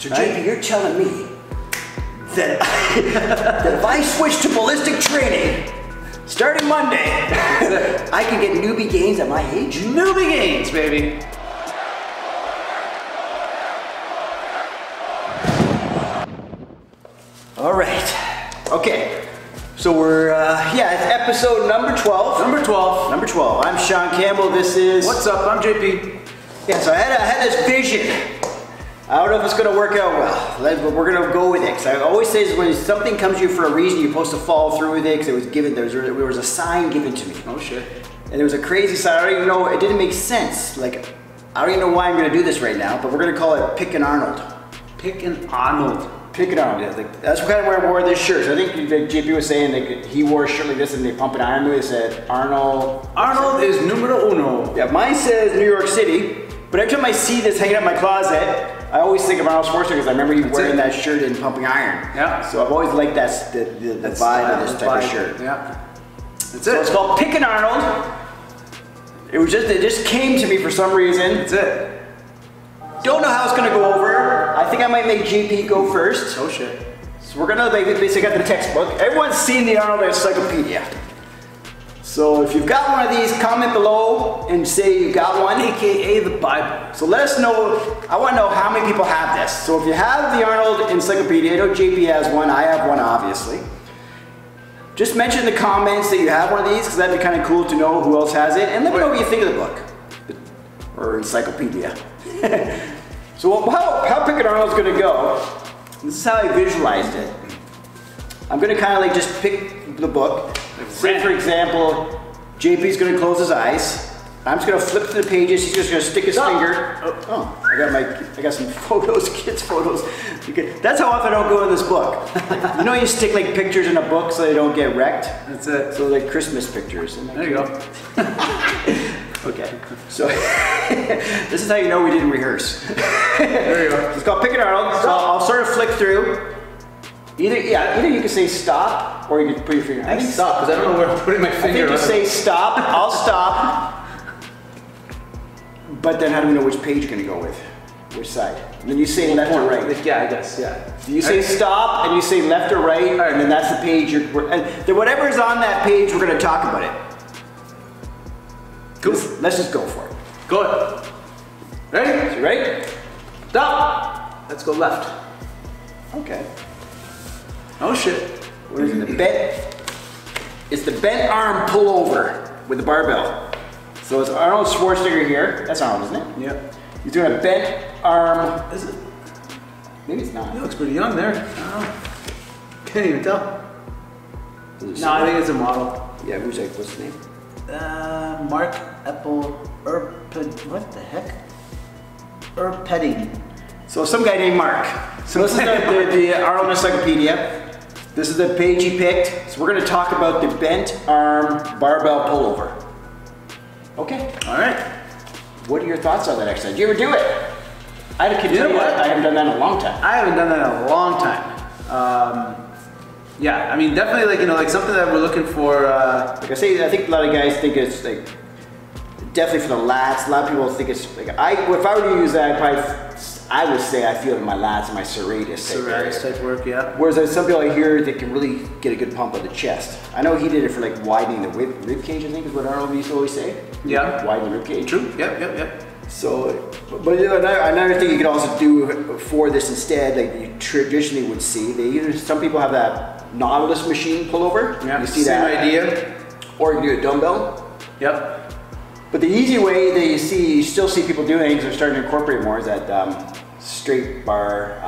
So JP, you're telling me that, that if I switch to ballistic training, starting Monday, I can get newbie gains at my age? Newbie gains, baby. All right. Okay. So we're, yeah, it's episode number 12. Number 12. Number 12. I'm Shaun Campbell. This is... What's up? I'm JP. Yeah, so I had this vision. I don't know if it's going to work out well, but we're going to go with it. Because I always say when something comes to you for a reason, you're supposed to follow through with it. Because it was given, there was a sign given to me. Oh shit. And there was a crazy sign. I don't even know, it didn't make sense. Like, I don't even know why I'm going to do this right now, but we're going to call it Pick and Arnold. Pick and Arnold. Pick and Arnold, yeah. Like, that's kind of where I wore this shirt. So I think like JP was saying like, he wore a shirt like this and they pump and iron me. It said Arnold. Arnold is numero uno. Yeah, mine says New York City. But every time I see this hanging up in my closet, I always think of Arnold Schwarzenegger because I remember you wearing that shirt in Pumping Iron. Yeah. So I've always liked that the vibe of this type of shirt. Yeah. That's it. So it's called Pick and Arnold. It just came to me for some reason. That's it. Don't know how it's gonna go over. I think I might make JP go first. Oh shit. So we're gonna like basically got the textbook. Everyone's seen the Arnold Encyclopedia. So if you've got one of these, comment below and say you got one. AKA the Bible. So let us know, I want to know how many people have this. So if you have the Arnold Encyclopedia, I know JP has one, I have one obviously. Just mention in the comments that you have one of these because that'd be kind of cool to know who else has it. And let me know what you think of the book. Or encyclopedia. So how Pick and Arnold's going to go, this is how I visualized it. I'm going to kind of like just pick the book. Say for example, JP's going to close his eyes. I'm just going to flip through the pages. He's just going to stick his finger. Oh, I got some photos, kids' photos. That's how often I don't go in this book. You know, you stick like pictures in a book so they don't get wrecked. That's it. So like Christmas pictures. There you go. Okay, so this is how you know we didn't rehearse. There you go. It's called Pick and Arnold. So I'll sort of flick through. Either you can say stop or you can put your finger. I think stop because I don't know where I'm putting my finger. I think just say stop. I'll stop. But then how do we know which page you're going to go with? Which side? And then you say left or right. Yeah, I guess. Yeah. You say stop and you say left or right, and then that's the page and then whatever's on that page, we're going to talk about it. Cool. Let's just go for it. Go ahead. Ready? So you ready? Stop. Let's go left. Okay. Oh shit. What is it? It's the bent arm pullover with the barbell. So it's Arnold Schwarzenegger here. That's Arnold, isn't it? Yep. He's doing a bent arm. Is it? Maybe it's not. He looks pretty young there. I don't know. Can't even tell. No, I think it's a model. Yeah, who's that? What's his name? Mark what the heck? Erpetting. So some guy named Mark. So this is the Arnold Encyclopedia. This is the page he picked. So we're going to talk about the bent arm barbell pullover. Okay. All right. What are your thoughts on that exercise? Did you ever do it? I had a kid. You know what? I haven't done that in a long time. I haven't done that in a long time. Yeah, I mean, definitely like, you know, like something that we're looking for. Like I say, I think a lot of guys think it's like, definitely for the lats. A lot of people think it's like, if I were to use that, I would say I feel it in my lats and my serratus type work, yeah. Whereas there's some people I hear that can really get a good pump of the chest. I know he did it for like widening the rib cage, I think is what Arnold used to always say. Yeah. Widen the rib cage. True, yep. So, but another thing you could also do for this instead, like you traditionally would see, some people have that Nautilus machine pullover. Yeah, you see same that idea. Or you can do a dumbbell. Yep. But the easy way that you still see people doing because they're starting to incorporate more is that straight bar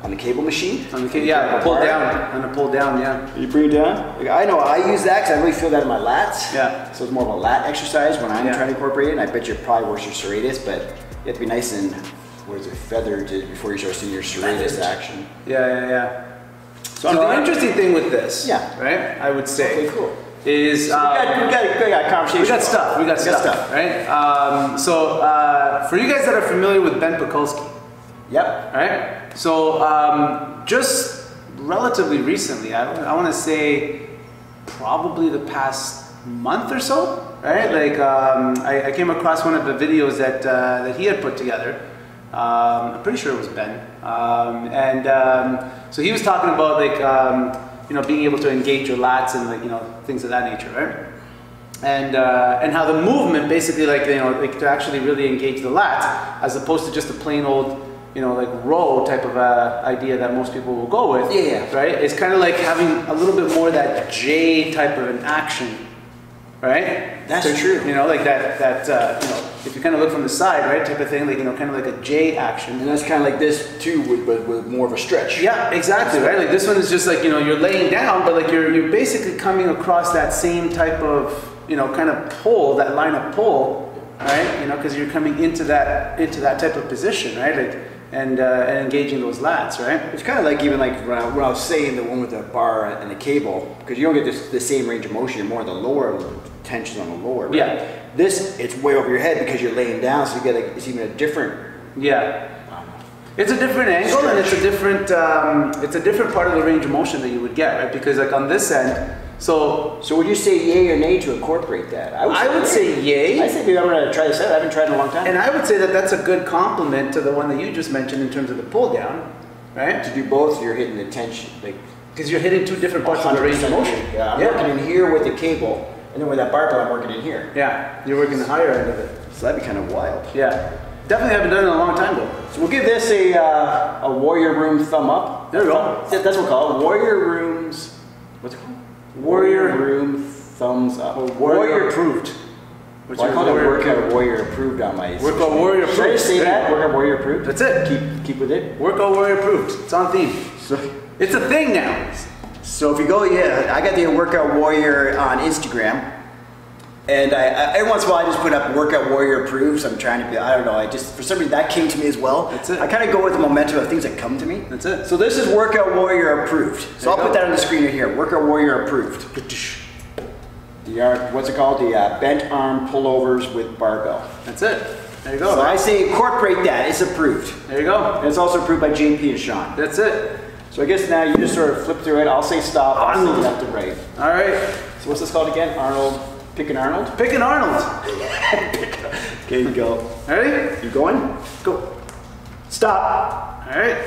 on the cable machine. On the cable, yeah, pull down, yeah. You bring it down? Like, I know I use that because I really feel that in my lats. Yeah. So it's more of a lat exercise when I'm trying to incorporate it. And I bet you probably works your serratus, but you have to be nice and, feathered before you start seeing your serratus action. Yeah. So the interesting thing with this, right, I would say, okay, cool. is we got conversation. We got stuff, right? So for you guys that are familiar with Ben Pakulski, yep. Right? So just relatively recently, I want to say probably the past month or so, right? Like I came across one of the videos that he had put together I'm pretty sure it was Ben. So he was talking about like, you know, being able to engage your lats and like, you know, things of that nature, right? And how the movement basically, like, you know, like to actually really engage the lats as opposed to just a plain old, you know, like row type of idea that most people will go with. Yeah. Right? It's kind of like having a little bit more of that J type of an action. Right? That's so, true. You know, like that, you know, if you kind of look from the side, right, type of thing, like, you know, kind of like a J action. And that's kind of like this too, with more of a stretch. Yeah, exactly, right? Like this one is just like, you know, you're laying down, but like you're basically coming across that same type of, you know, kind of pull, that line of pull, right? You know, because you're coming into that type of position, right? Like, and engaging those lats, right? It's kind of like even like when I was saying the one with the bar and the cable, because you don't get the same range of motion. You're more the lower tension on the lower. Right? Yeah. This, it's way over your head because you're laying down, so you get like, it's even a different. Yeah. It's a different angle, and it's a different part of the range of motion that you would get, right? Because like on this end, so would you say yay or nay to incorporate that? I would say yay. I think maybe I'm gonna try this out. I haven't tried in a long time. And I would say that that's a good complement to the one that you just mentioned in terms of the pull down, right? To do both, you're hitting the tension, like because you're hitting two different parts of the range of motion. Yeah, I'm working in here with the cable, and then with that barbell, I'm working in here. Yeah, you're working the higher end of it. So that'd be kind of wild. Yeah, definitely haven't done it in a long time though. So we'll give this a Warrior Room thumb up. There we go. That's what we'll call it. Warrior Rooms. What's it called? Warrior Room thumbs up. Warrior approved. Well, I call it Workout Warrior approved on my. Workout Warrior approved. Should I just say that? Workout Warrior approved. That's it. Keep with it. Workout Warrior approved. It's on theme. So it's a thing now. So if you go, yeah, I got the Workout Warrior on Instagram. And every once in a while I just put up Workout Warrior approved, so I'm trying to be, I don't know, I just, for some reason that came to me as well. That's it. I kind of go with the momentum of things that come to me. That's it. So this is Workout Warrior approved. So I'll put that on the screen right here, Workout Warrior approved. What's it called? The bent arm pullovers with barbell. That's it. There you go. So I say incorporate that, it's approved. There you go. And it's also approved by JP and Shaun. That's it. So I guess now you just sort of flip through it, I'll say stop, I'll say left to right. All right. So what's this called again? Arnold? Pick an Arnold? Pick an Arnold. Okay, you go. Ready? You going? Go. Stop. All right.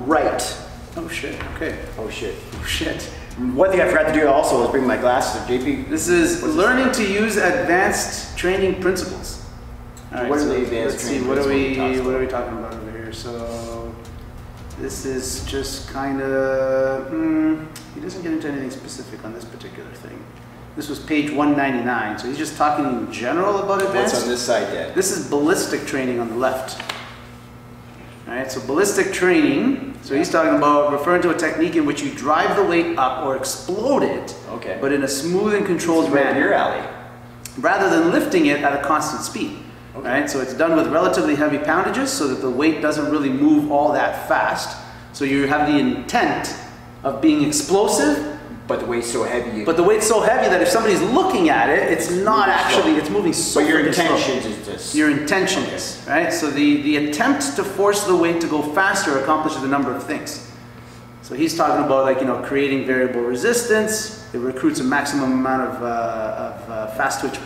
Right. Oh shit. Okay. Oh shit. Oh shit. One thing I forgot to do also is bring my glasses. JP. This is learning to use advanced training principles. All right. What are So the advanced let's see. training What are principles we talking about over here? So this is just kind of. He doesn't get into anything specific on this particular thing. This was page 199, so he's just talking in general about advanced. What's on this side then? This is ballistic training on the left. All right, so ballistic training, so he's talking about referring to a technique in which you drive the weight up or explode it, Okay. but in a smooth and controlled Right in manner, your alley. rather than lifting it at a constant speed. Okay. Right, so it's done with relatively heavy poundages so that the weight doesn't really move all that fast. So you have the intent of being explosive, But the weight's so heavy. but the weight's so heavy that if somebody's looking at it, it's not actually, it's moving so But your freaking slow. intentions is this. Your intention is, right? So the attempt to force the weight to go faster accomplishes a number of things. So he's talking about, like, you know, creating variable resistance. It recruits a maximum amount of fast twitch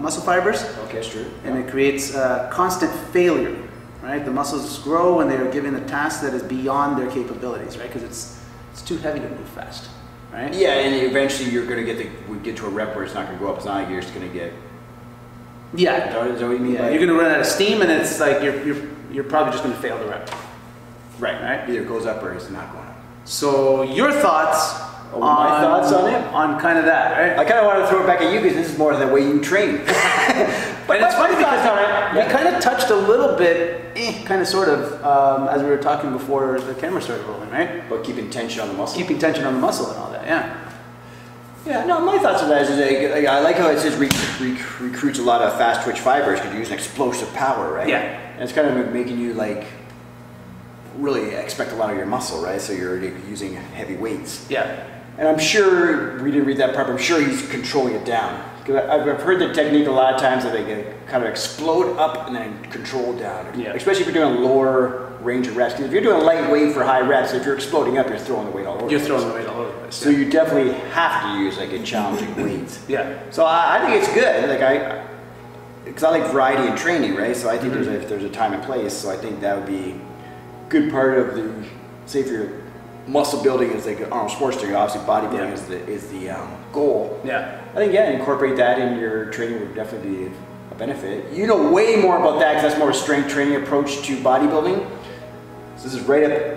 muscle fibers. Okay, it's true. And it creates constant failure, right? The muscles grow when they are given a task that is beyond their capabilities, right? Because it's too heavy to move fast. Right? Yeah, and eventually you're going to get to a rep where it's not going to go up. It's not like you're just going to get. Yeah. Is that what you mean? Yeah, you're going to run out of steam, and it's like you're probably just going to fail the rep. Right. Right. Either it goes up or it's not going up. So your thoughts? My thoughts on it? On kind of that, right? I kind of want to throw it back at you because this is more the way you train. But it's funny because we kind of touched a little bit, kind of sort of, as we were talking before the camera started rolling, right? But keeping tension on the muscle. Keeping tension on the muscle and all that, yeah. Yeah, no, my thoughts on that is like, I like how it says recruits a lot of fast twitch fibers because you use an explosive power, right? Yeah. And it's kind of making you like really expect a lot of your muscle, right? So you're using heavy weights. Yeah. And I'm sure, we didn't read that part, but I'm sure he's controlling it down. Because I've heard the technique a lot of times that they can kind of explode up and then control down. Yeah. Especially if you're doing a lower range of reps. Because if you're doing light weight for high reps, if you're exploding up, you're throwing the weight all over. You're throwing the weight all over the place. So you definitely have to use like a challenging weight. Yeah. So I think it's good. Like because I like variety in training, right? So I think there's a time and place. So I think that would be a good part of the, say if your muscle building is like Arnold Schwarzenegger, obviously bodybuilding is the goal. Yeah. I think incorporate that in your training would definitely be a benefit. You know way more about that because that's more a strength training approach to bodybuilding. So this is right up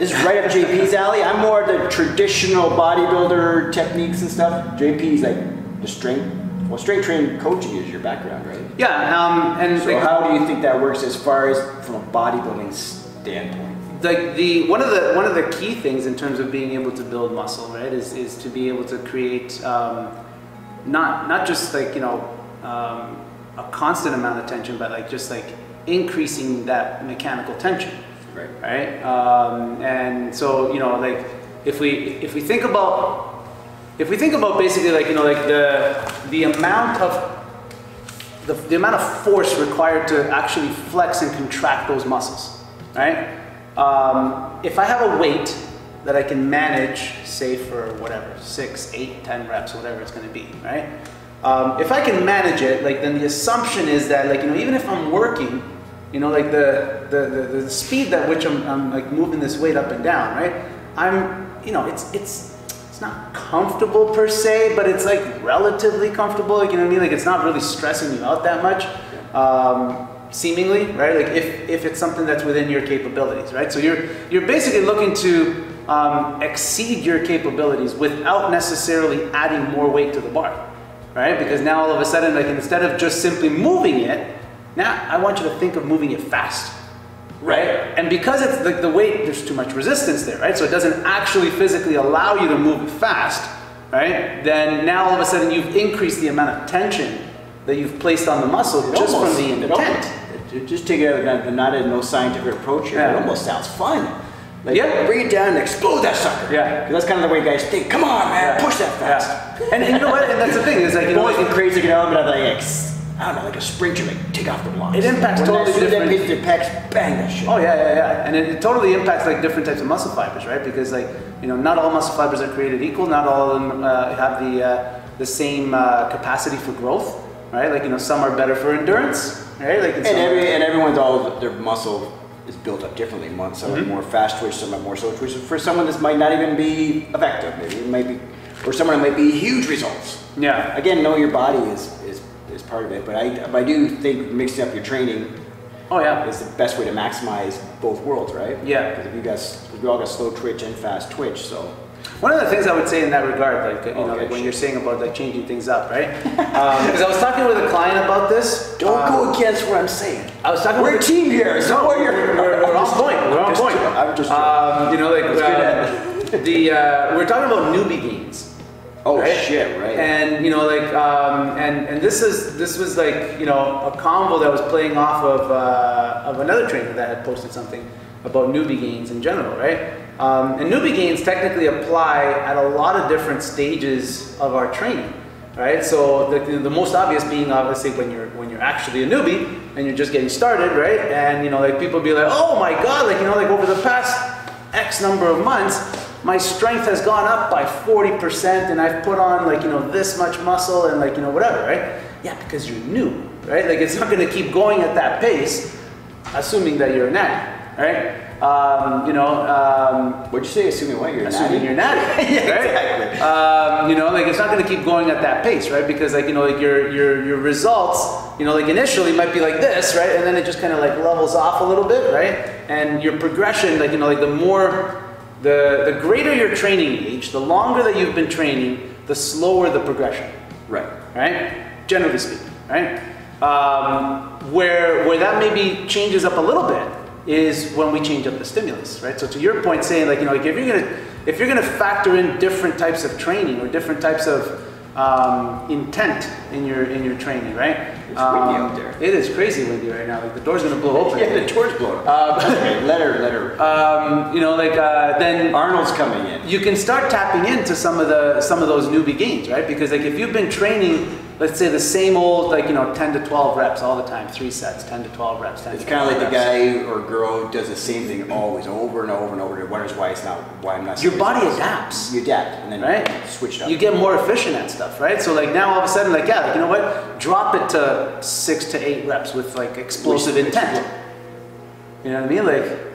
JP's alley. I'm more the traditional bodybuilder techniques and stuff. JP's like the strength. Well, strength training coaching is your background, right? Yeah, and so how do you think that works as far as from a bodybuilding standpoint? Like one of the key things in terms of being able to build muscle, right, is to be able to create not just like a constant amount of tension, but like just like increasing that mechanical tension, right? And so like if we think about basically like like the amount of force required to actually flex and contract those muscles, right? If I have a weight that I can manage, say for whatever 6, 8, 10 reps, whatever it's going to be, right? If I can manage it, like then the assumption is that like even if I'm working, like the speed at which I'm like moving this weight up and down, right? I'm it's not comfortable per se, but it's like relatively comfortable. Like what I mean? Like it's not really stressing you out that much, seemingly, right? Like if it's something that's within your capabilities, right? So you're basically looking to exceed your capabilities without necessarily adding more weight to the bar, right? Because now all of a sudden, like instead of just simply moving it, now I want you to think of moving it fast. Right? And because it's like the weight, there's too much resistance there, right? So it doesn't actually physically allow you to move it fast, right? Then now all of a sudden you've increased the amount of tension that you've placed on the muscle just from the intent. Just take no scientific approach here. It almost sounds fun. Like, bring it down and explode that sucker. Yeah. Because that's kind of the way guys think. Come on, man, push that fast. And you know what? And that's the thing. Is like always get crazy, get element of like I don't know, like a sprint, you like take off the blocks. It impacts totally different. Hits your pecs, bang that shit. Oh yeah. And it totally impacts like different types of muscle fibers, right? Because like not all muscle fibers are created equal. Not all of them have the same capacity for growth, right? Like some are better for endurance, right? Like and everyone's their muscle is built up differently. Some are more fast twitch, some are more slow twitch. For someone, this might not even be effective. Maybe it might be, or someone it might be huge results. Yeah. Again, know your body is part of it, but I do think mixing up your training is the best way to maximize both worlds, right? Yeah. Because we all got slow twitch and fast twitch, so. One of the things I would say in that regard, like like when you're saying about like changing things up, right? Because I was talking with a client about this. Don't go against what I'm saying. I was talking. We're a team here, so we're on point. We're on point. I'm just. We're talking about newbie gains. Oh right? Shit! Right. And and this was like a convo that was playing off of another trainer that had posted something about newbie gains in general, right? And newbie gains technically apply at a lot of different stages of our training, right? So the most obvious being obviously when you're actually a newbie and you're just getting started, right? And like people be like, oh my god, like like over the past X number of months, my strength has gone up by 40% and I've put on like, this much muscle and like, whatever, right? Yeah, because you're new, right? Like it's not going to keep going at that pace, assuming that you're a natty, right? What'd you say, assuming what? Assuming you're natty, yeah, right? Exactly. Like it's not going to keep going at that pace, right? Because like, like your results, like initially might be like this, right? And then it just kind of like levels off a little bit, right? And your progression, like, like the greater your training age, the longer that you've been training, the slower the progression. Right? Generally speaking, right? Where that maybe changes up a little bit is when we change up the stimulus, right? So to your point, saying like, like if you're gonna factor in different types of training or different types of intent in your training, right? It's windy out there. It is crazy windy right now. Like the door's gonna blow open. Yeah, the door's blowing. Okay, let her. Then Arnold's coming in. You can start tapping into some of those newbie gains, right? Because like if you've been training let's say the same old, like, 10 to 12 reps all the time, 3 sets, 10 to 12 reps. It's kind of like the guy or girl who does the same thing always, over and over and over, and wonders why I'm not. Your body adapts. You adapt, and then right? switch it up. You get more efficient at stuff, right? So like now all of a sudden, like, yeah, like, you know what? Drop it to 6 to 8 reps with like explosive intent. You know what I mean? Like.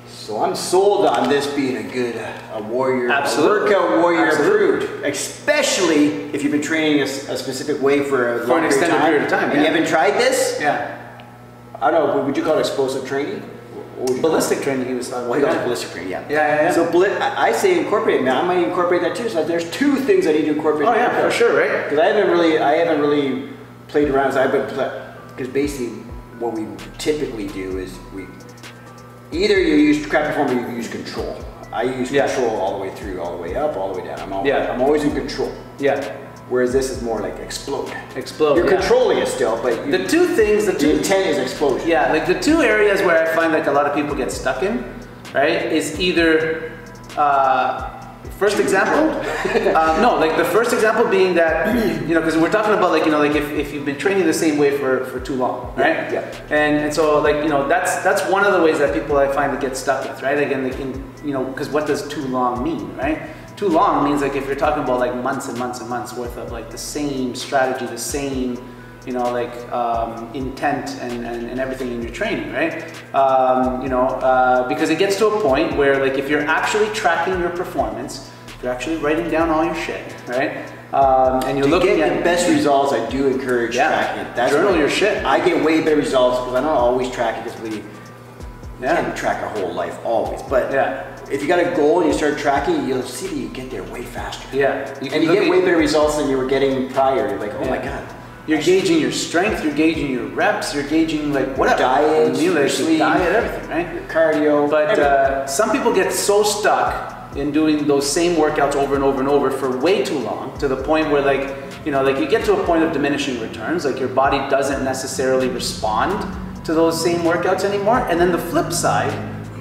So I'm sold on this being a warrior, Absolutely. a workout warrior Absolutely. approved. Especially if you've been training a specific way for an extended period of time. And you haven't tried this? Yeah. I don't know, would you call it explosive training? Ballistic training, he was talking about. Well, he calls it ballistic training, yeah. Yeah. So I say incorporate it, man. I might incorporate that too. So there's 2 things I need to incorporate. Oh yeah, for sure, right? Because I haven't really played around. Because basically what we typically do is either you use crap perform or you use control. I use control all the way through, all the way up, all the way down. I'm always in control. Yeah. Whereas this is more like explode. Explode. You're controlling it still, but the two things, the intent is explosion. Yeah, like the 2 areas where I find like a lot of people get stuck in, right, is either first example, no, like the first example being that, because we're talking about like, like if you've been training the same way for too long, right? Yeah. And so like, that's one of the ways that people I find to get stuck with, right? Again, like because what does too long mean, right? Too long means like if you're talking about like months and months and months worth of like the same strategy, the same, intent and everything in your training, right? Because it gets to a point where like if you're actually tracking your performance, if you're actually writing down all your shit, right? And you're looking at the best results, I do encourage tracking it. Journal your shit. I get way better results because I don't always track it because you can't track a whole life always. But if you got a goal and you start tracking, you'll see that you get there way faster. Yeah. You get way better results than you were getting prior. You're like, oh my God. You're gauging your strength, you're gauging your reps, you're gauging like whatever. Diet, your sleep, diet, everything, right? Your cardio. But some people get so stuck in doing those same workouts over and over and over for way too long, to the point where like you get to a point of diminishing returns, like your body doesn't necessarily respond to those same workouts anymore. And then the flip side,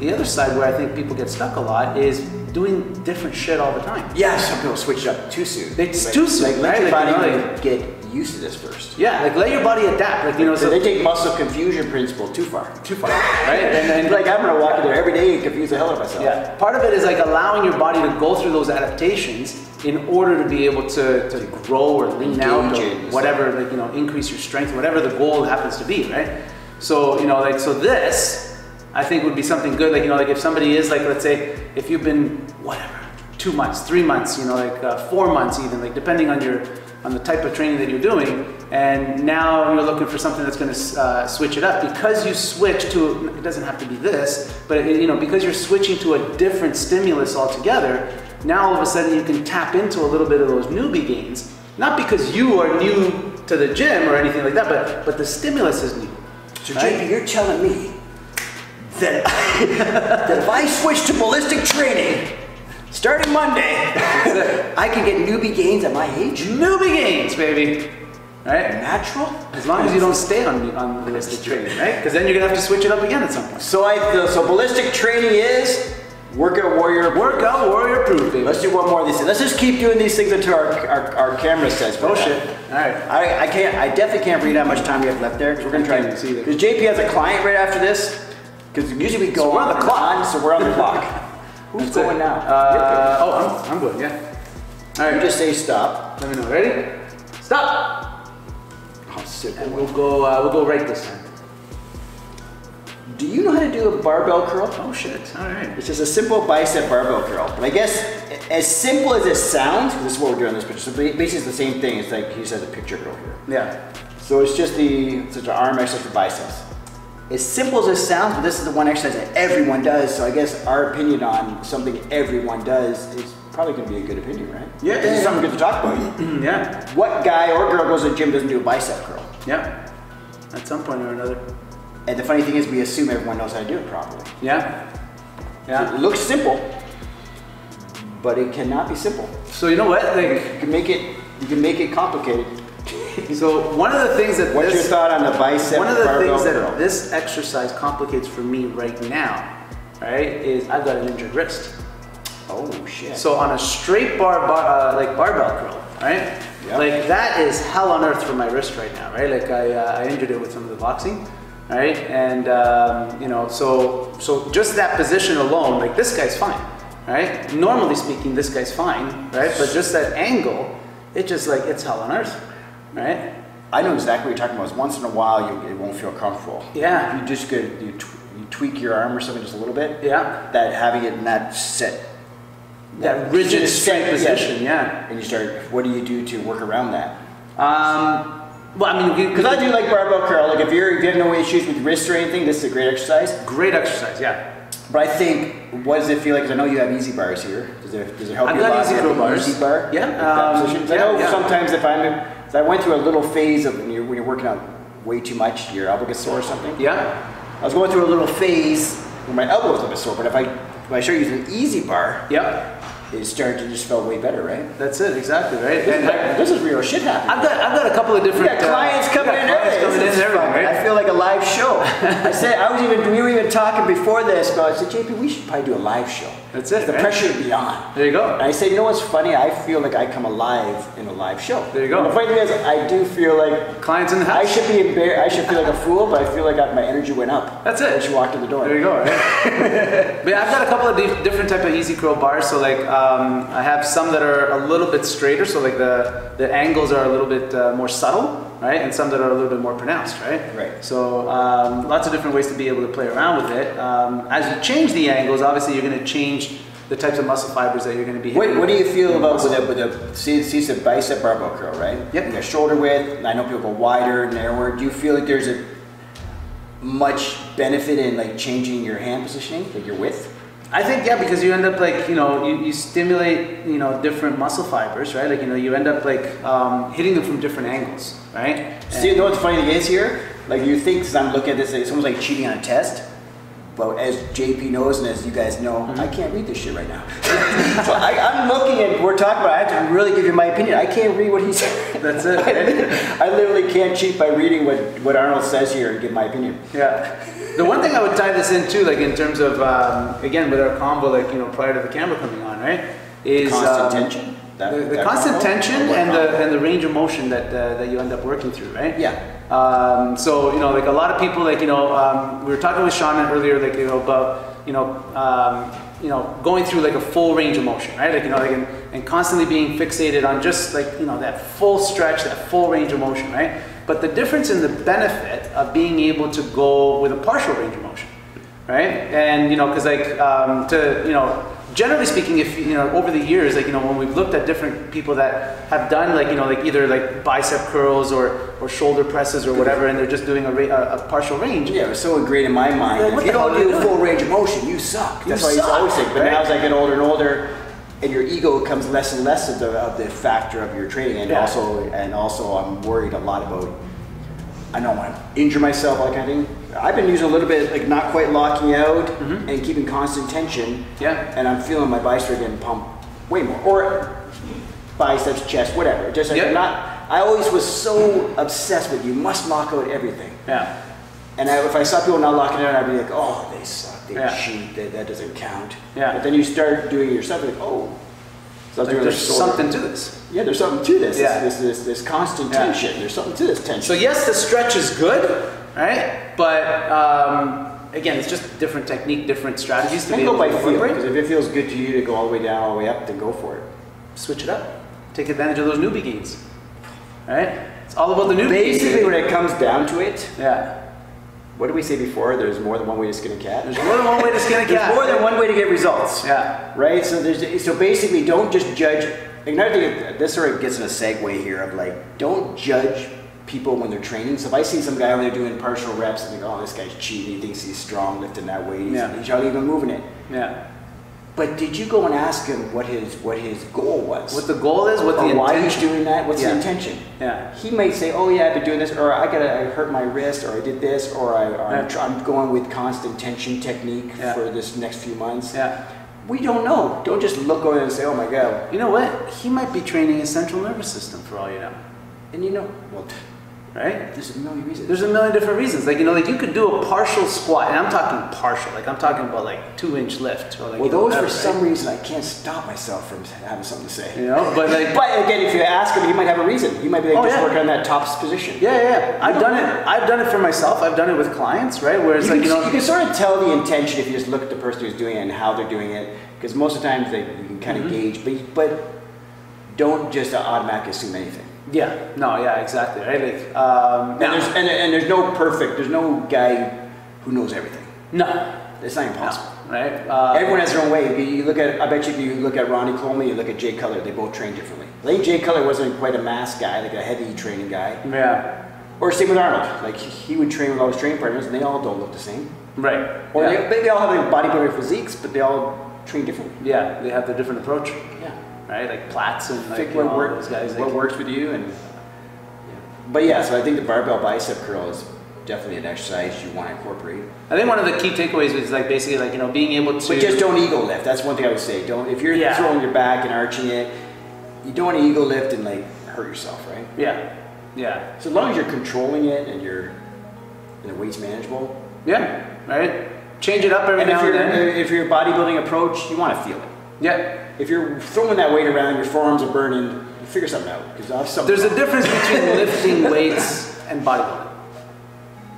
the other side where I think people get stuck a lot is doing different shit all the time. Yeah, some people switch it up too soon. It's too soon, let your right? body get used to this first. Yeah, like let your body adapt. Like so they take muscle confusion principle too far, right? and like I'm gonna walk in there every day and confuse the hell out of myself. Yeah, part of it is like allowing your body to go through those adaptations in order to be able to grow or lean out or whatever, like increase your strength, whatever the goal happens to be, right? So so this I think would be something good. Like if somebody is like, let's say if you've been whatever 2 months, 3 months, 4 months even, like depending on the type of training that you're doing, and now you're looking for something that's going to switch it up because you switch to, it doesn't have to be this, but because you're switching to a different stimulus altogether, now all of a sudden you can tap into a little bit of those newbie gains, not because you are new to the gym or anything like that, but the stimulus is new. So right? JP, you're telling me that, that if I switch to ballistic training, starting Monday, I can get newbie gains at my age? Newbie gains, baby. Right? Natural? As long as you don't stay on ballistic training, right? Because then you're going to have to switch it up again at some point. So ballistic training is workout warrior proof, baby. Let's do one more of these things. Let's just keep doing these things until our camera says. Oh shit. All right. I definitely can't read how much time we have left there because we're going to try and see. Because JP has a client right after this. Because usually we go on the clock, so we're on the clock. Who's going now? I'm good, yeah. All right. You just say stop. Let me know. Ready? Stop! Oh, sick. And we'll go right this time. Do you know how to do a barbell curl? Oh shit, all right. It's just a simple bicep barbell curl. But I guess as simple as it sounds, this is what we're doing in this picture. So basically it's the same thing. It's like he just has a picture of it over here. Yeah. So it's just such an arm exercise for biceps. As simple as it sounds, but this is the one exercise that everyone does. So I guess our opinion on something everyone does is probably going to be a good opinion, right? Yeah. This is something good to talk about. Yeah. What guy or girl goes to the gym doesn't do a bicep curl? Yeah. At some point or another. And the funny thing is we assume everyone knows how to do it properly. Yeah. Yeah. So it looks simple, but it cannot be simple. So you know what? Like you can make it complicated. So one of the things that what's your thought on the bicep? One of the things that this exercise complicates for me right now, right, is I've got an injured wrist. Oh shit. So on a straight barbell curl, right? Yep. Like that is hell on earth for my wrist right now, right? Like I injured it with some of the boxing, right? And you know, so just that position alone, like this guy's fine, right? Normally speaking, this guy's fine, right? But just that angle, it just like, it's hell on earth, right? I know exactly what you're talking about. Is once in a while it won't feel comfortable. Yeah. You just get you tweak your arm or something just a little bit. Yeah. That having it in that set. That rigid straight position, yeah. And you start. What do you do to work around that? Well, I mean, because I do like barbell curl. Like if you have no issues with wrists or anything, this is a great exercise. Great exercise, yeah. But I think, what does it feel like? Because I know you have easy bars here. Does it help I've you a lot? got easy curl bars. Easy bar. Yeah. Positions. I know sometimes if I went through a little phase of when you're working out way too much, your elbow gets sore or something. Yeah. I was going through a little phase where my elbow was a bit sore, but if I start using an easy bar, yeah, it started to just felt way better, right? That's it, exactly, right? This is real shit happening. I've got a couple of different. We got clients coming in and everything, right? I feel like a live show. We were even talking before this, but I said, JP, we should probably do a live show. That's it. The pressure to be on. There you go. And I said, you know what's funny? I feel like I come alive in a live show. There you go. And the funny thing is, I do feel like clients in the house. I should be embarrassed. I should feel like a fool, but I feel like my energy went up. That's it. When she walked in the door. There you go. Right? But yeah, I've got a couple of different type of easy curl bars. So like, I have some that are a little bit straighter. So like the angles are a little bit more subtle. Right, and some that are a little bit more pronounced, right? Right. So lots of different ways to be able to play around with it. As you change the angles, obviously you're going to change the types of muscle fibers that you're going to be hitting. What do you feel about with a see the bicep barbell curl, right? Yep. You got shoulder width, and I know people go wider, narrower. Do you feel like there's a much benefit in like changing your hand positioning, like your width? I think, yeah, because you end up like, you know, you stimulate, you know, different muscle fibers, right? Like, you know, you end up like hitting them from different angles, right? See, you know what the funny thing is here? Like you think, because I'm looking at this, it's almost like cheating on a test. But as JP knows and as you guys know, I can't read this shit right now. So I'm looking at, we're talking about, I have to really give you my opinion. I can't read what he said. That's it. I literally can't cheat by reading what Arnold says here and give my opinion. Yeah. The one thing I would tie this into, like in terms of, again, with our combo, like, you know, prior to the camera coming on, right? Is constant tension. The constant tension and the range of motion that you end up working through, right? Yeah. So, you know, like a lot of people, like, you know, we were talking with Shaun earlier, like, you know, about, you know, going through like a full range of motion, right? Like, you know, like, and constantly being fixated on just like, you know, that full stretch, that full range of motion, right? But the difference in the benefit of being able to go with a partial range of motion, right? And, you know, because like, you know, generally speaking, if you know, over the years, like, you know, when we've looked at different people that have done like, you know, like either like bicep curls or shoulder presses or whatever, and they're just doing a partial range. Yeah, it was so ingrained in my mind. Like, if you don't do full range of motion, you suck. That's what I used to always think. But now as I get older and older, and your ego becomes less and less of the factor of your training, and also I'm worried a lot about, I don't want to injure myself, all that kind of thing. I've been using a little bit, like not quite locking out and keeping constant tension. Yeah. And I'm feeling my biceps getting pumped way more. Or biceps, chest, whatever. Just like I always was so obsessed with you must lock out everything. Yeah. And if I saw people not locking it out, I'd be like, oh, they suck, they cheat, that doesn't count. Yeah. But then you start doing it yourself, like, oh. So like there's something to this. Yeah, there's something to this. Yeah. This constant tension. There's something to this tension. So yes, the stretch is good, right? But again, it's just different technique, different strategies to be able to incorporate. Because if it feels good to you to go all the way down, all the way up, then go for it. Switch it up. Take advantage of those newbie gains. Right? It's all about the newbie gains. Basically, when it comes down to it, yeah. What did we say before? There's more than one way to skin a cat. There's more than one way to skin a cat. There's more than one way to get results. Yeah. Right? So basically, don't just judge. Another thing, this sort of gets in a segue here of like, don't judge people when they're training. So if I see some guy over there doing partial reps and think, oh, this guy's cheating, he thinks he's strong lifting that weight, he's not even moving it. Yeah. But did you go and ask him what his goal was? What the goal is? What the intention? Why he's doing that? What's the intention? Yeah. He might say, "Oh yeah, I've been doing this, or I hurt my wrist, or I did this, or I'm going with constant tension technique for this next few months." Yeah. We don't know. Don't just look over and say, "Oh my God." You know what? He might be training his central nervous system for all you know. And you know, well, right? There's a million reasons. There's a million different reasons. Like, you know, like you could do a partial squat, and I'm talking partial, like I'm talking about like 2-inch lift. Or like, well, those whatever, for some reason, I can't stop myself from having something to say. You know, but like, but again, if you ask him, he might have a reason. He might be like, just work on that top position. Yeah. I've done it for myself. I've done it with clients, right? Where it's like, you know, you can sort of tell the intention if you just look at the person who's doing it and how they're doing it, because most of the times you can kind of gauge, but don't just automatically assume anything. Yeah. No. Yeah. Exactly. Right. Like, and there's no guy who knows everything. No. It's not impossible. No, right. Everyone has their own way. I bet you if you look at Ronnie Coleman, you look at Jay Cutler, they both train differently. I think Jay Cutler wasn't quite a mass guy, like a heavy training guy. Yeah. Or same with Arnold. Like he would train with all his training partners, and they all don't look the same. Right. Or they all have like bodybuilder physiques, but they all train differently. Yeah. They have their different approach. Yeah. Right. Like Platts and like those guys. What works with you and. But yeah, so I think the barbell bicep curl is definitely an exercise you want to incorporate. I think one of the key takeaways is like basically like, you know, being able to. But just don't ego lift. That's one thing I would say. Don't if you're throwing your back and arching it, you don't want to ego lift and like hurt yourself, right? Yeah. Yeah. So as long as you're controlling it and the weight's manageable. Yeah. Right. Change it up every now and then. If you're a bodybuilding approach, you want to feel it. Yeah. If you're throwing that weight around, your forearms are burning. Figure something out. There's a difference between lifting weights and bodybuilding.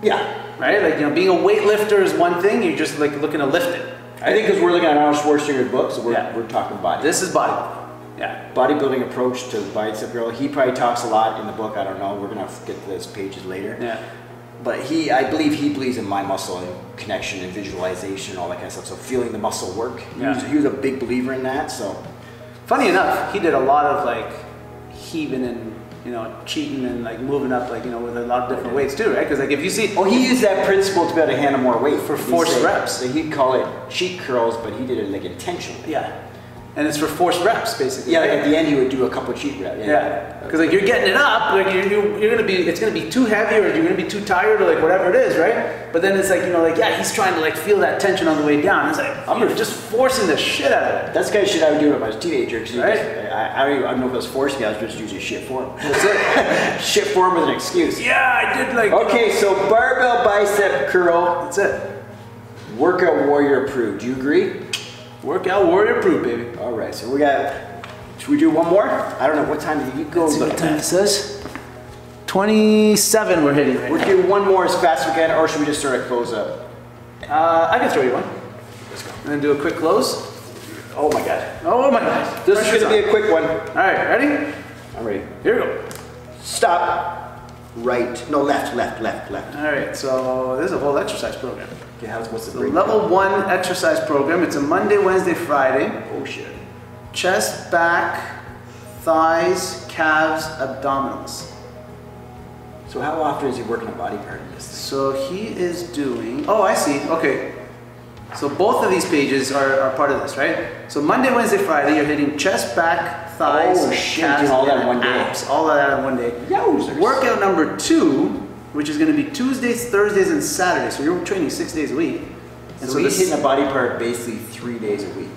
Yeah. Right? Like, you know, being a weightlifter is one thing, you're just like looking to lift it. I think because we're looking at Arnold Schwarzenegger's book, so we're talking bodybuilding. This is bodybuilding. Yeah. Bodybuilding approach to the bicep curl. He probably talks a lot in the book, I don't know, we're going to get to those pages later. Yeah. But I believe he believes in mind muscle and connection and visualization and all that kind of stuff. So feeling the muscle work. He was a big believer in that, so. Funny enough, he did a lot of like heaving and, you know, cheating and like moving up, like, you know, with a lot of different weights too, right? Because like if you see, he used that principle to be able to handle more weight for forced reps. So he'd call it cheat curls, but he did it like intentionally. Yeah, and it's for forced reps basically. Yeah, like at the end he would do a couple of cheat reps. Yeah, because like you're getting it up, like it's gonna be too heavy or you're gonna be too tired or like whatever it is, right? But then it's like, you know, like he's trying to like feel that tension on the way down. It's like I'm just forcing the shit out of it. That's the kind of shit I would do when I was a teenager. Right? I don't know if it was forcing me, I was just using shit form. That's it. Shit form was an excuse. Yeah, I did like. Okay, so barbell bicep curl. That's it. Workout Warrior approved. Do you agree? Workout Warrior approved, baby. All right, so should we do one more? I don't know, what time did you go? Let's see what time it says. 27 we're hitting right now. We'll do one more as fast as we can, or should we just sort of close up? I can throw you one. Let's go. And then do a quick close. Oh my God. Oh my God. This is going to be a quick one. All right, ready? I'm ready. Here we go. Stop. Right. No, left. All right, so this is a whole exercise program. Okay, what's the So breakdown? level 1 exercise program. It's a Monday, Wednesday, Friday. Oh shit. Chest, back, thighs, calves, abdominals. So how often is he working a body part in this thing? So he is doing, oh, I see, okay. So both of these pages are part of this, right? So Monday, Wednesday, Friday, you're hitting chest, back, thighs, calves, doing all that in one day. abs, all of that in one day. Yowzers. Workout number 2, which is going to be Tuesdays, Thursdays, and Saturdays. So you're training 6 days a week. And so he's hitting a body part basically 3 days a week.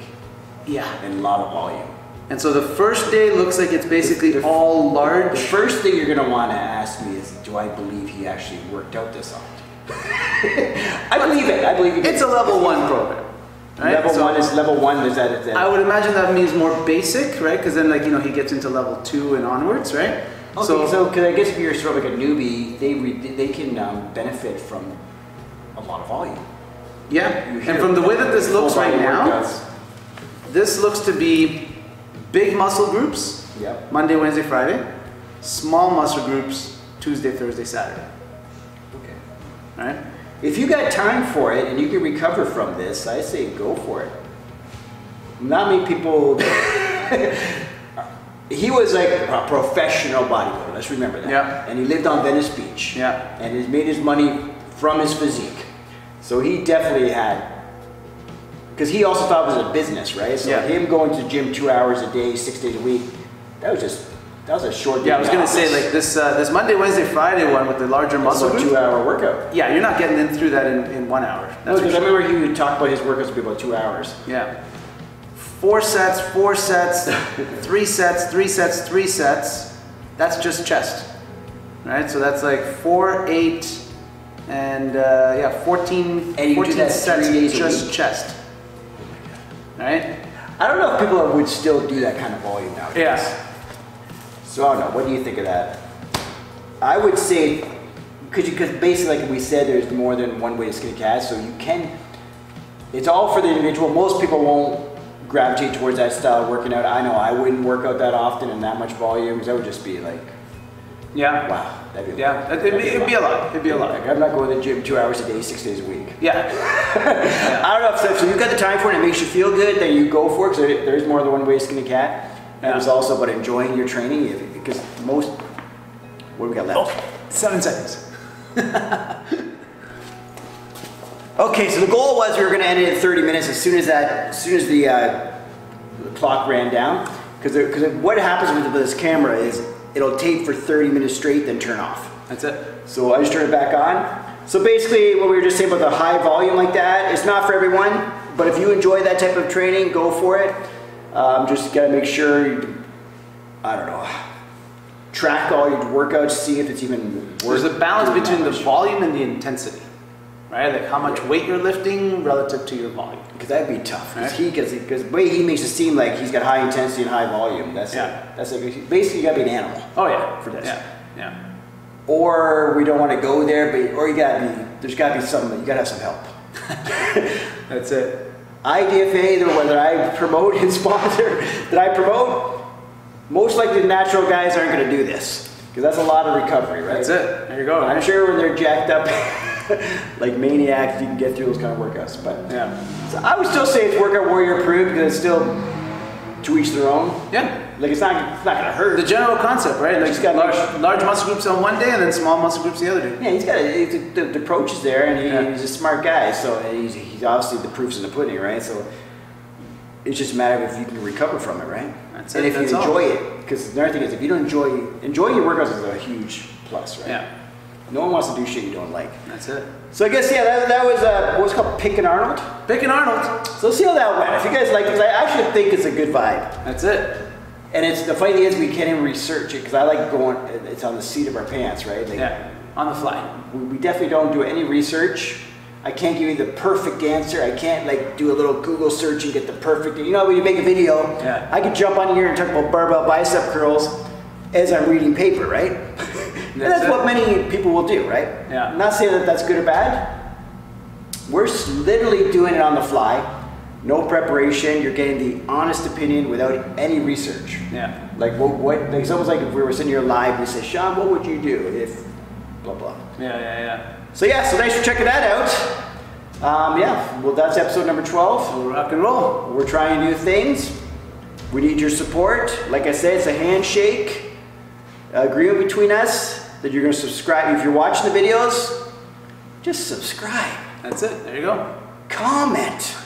Yeah. And a lot of volume. And so the first day looks like it's basically all large. The first thing you're going to want to ask me is, do I believe he actually worked out this out? I believe it. I believe it. It's a level 1 program. Right? Level one is that. I would imagine that means more basic, right? Because then, like, you know, he gets into level 2 and onwards, right? Okay, so because I guess if you're sort of like a newbie, they can benefit from a lot of volume. Yeah, and from the way that this looks right now, this looks to be big muscle groups, yep. Monday, Wednesday, Friday, small muscle groups, Tuesday, Thursday, Saturday. Okay. All right? If you got time for it and you can recover from this, I say go for it. Not many people... He was like a professional bodybuilder, let's remember that. Yeah. And he lived on Venice Beach. Yeah. And he made his money from his physique. So he definitely had, because he also thought it was a business, right? So him going to the gym 2 hours a day, 6 days a week, that was a short day. Yeah, I was going to say, like, this Monday, Wednesday, Friday one with the larger muscle group. 2 hour workout. Yeah, you're not getting in through that in 1 hour. No, because I remember he would talk about his workouts to be about 2 hours. Yeah. 4 sets, 4 sets, 3 sets, 3 sets, 3 sets. That's just chest. right? So that's like 4, 8, and yeah, 14, and you 14 do that sets 3 days a just week. chest, right? I don't know if people would still do that kind of volume nowadays. Yeah. So I don't know, what do you think of that? I would say, because basically like we said, there's more than one way to skin a cat, so you can, it's all for the individual. Most people won't gravitate towards that style of working out. I know I wouldn't work out that often and that much volume, because that would just be like, yeah. wow, that'd be a yeah. lot. It'd be a lot. It'd be a lot. Like, I'm not going to the gym 2 hours a day, 6 days a week. Yeah. Yeah. I don't know if so you've got the time for it and it makes you feel good, then you go for it, because there's more than one way to skin a cat. And it's also about enjoying your training, because most, what do we got left? Oh, 7 seconds. Okay, so the goal was we were going to end it at 30 minutes as soon as the clock ran down. Because what happens with this camera is it'll tape for 30 minutes straight, then turn off. That's it. So I just turn it back on. So basically, what we were just saying about the high volume like that, it's not for everyone. But if you enjoy that type of training, go for it. Just got to make sure you, I don't know, track all your workouts, see if it's even worth. There's a balance doing between that the much. volume and the intensity, right? Like how much weight you're lifting relative to your volume. Because that'd be tough. Because Right. because the way he makes it seem like he's got high intensity and high volume. That's basically you gotta be an animal. Oh yeah, For this. Yeah, yeah. Or we don't want to go there, but or there's gotta be something. You gotta have some help. That's it. IDFA, whether I promote and sponsor, that I promote, most likely the natural guys aren't going to do this. Because that's a lot of recovery, right? That's it. There you go. I'm sure when they're jacked up like maniacs, you can get through those kind of workouts. But Yeah. so I would still say it's workout warrior approved, because it's still to each their own. Yeah. Like it's not going to hurt. The general concept, right? Like Just got large muscle groups on one day and then small muscle groups the other day. Yeah, he's got the approach is there, and Yeah. he's a smart guy. So he's obviously the proof's in the pudding, right? So it's just a matter of if you can recover from it, right? That's and it, if that's you all. enjoy it, because the other thing is, if you don't enjoying your workouts is a huge plus, right? Yeah. No one wants to do shit you don't like. That's it. So I guess that was what was called Pick and Arnold. Pick and Arnold. So let's see how that went. If you guys like it, because I actually think it's a good vibe. That's it. And it's the funny thing is we can't even research it, because I like going. It's on the seat of our pants, right? Like, Yeah. On the fly. we definitely don't do any research. I can't give you the perfect answer. I can't like do a little Google search and get the perfect. You know, when you make a video, Yeah. I could jump on here and talk about barbell bicep curls as I'm reading paper, right? And that's it. what many people will do, right? Yeah. I'm not saying that that's good or bad. We're literally doing it on the fly, no preparation. You're getting the honest opinion without any research. Yeah. Like what? Like it's almost like if we were sitting here live and we say, Shaun, what would you do if blah blah? Yeah. So yeah, so thanks for checking that out. Yeah, well that's episode number 12. So rock and roll. We're trying new things. We need your support. Like I said, it's a handshake agreement between us that you're going to subscribe. If you're watching the videos, just subscribe. That's it. There you go. Comment.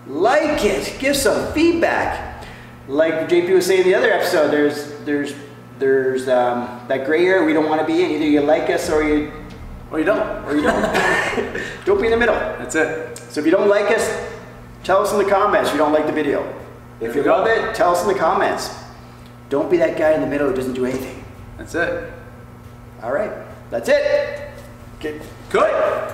Like it. Give some feedback. Like JP was saying in the other episode, there's that gray area we don't want to be in. Either you like us or you don't. don't be in the middle. That's it. So if you don't like us, tell us in the comments you don't like the video. If you love it, tell us in the comments. Don't be that guy in the middle who doesn't do anything. That's it. All right, that's it. Okay. Good.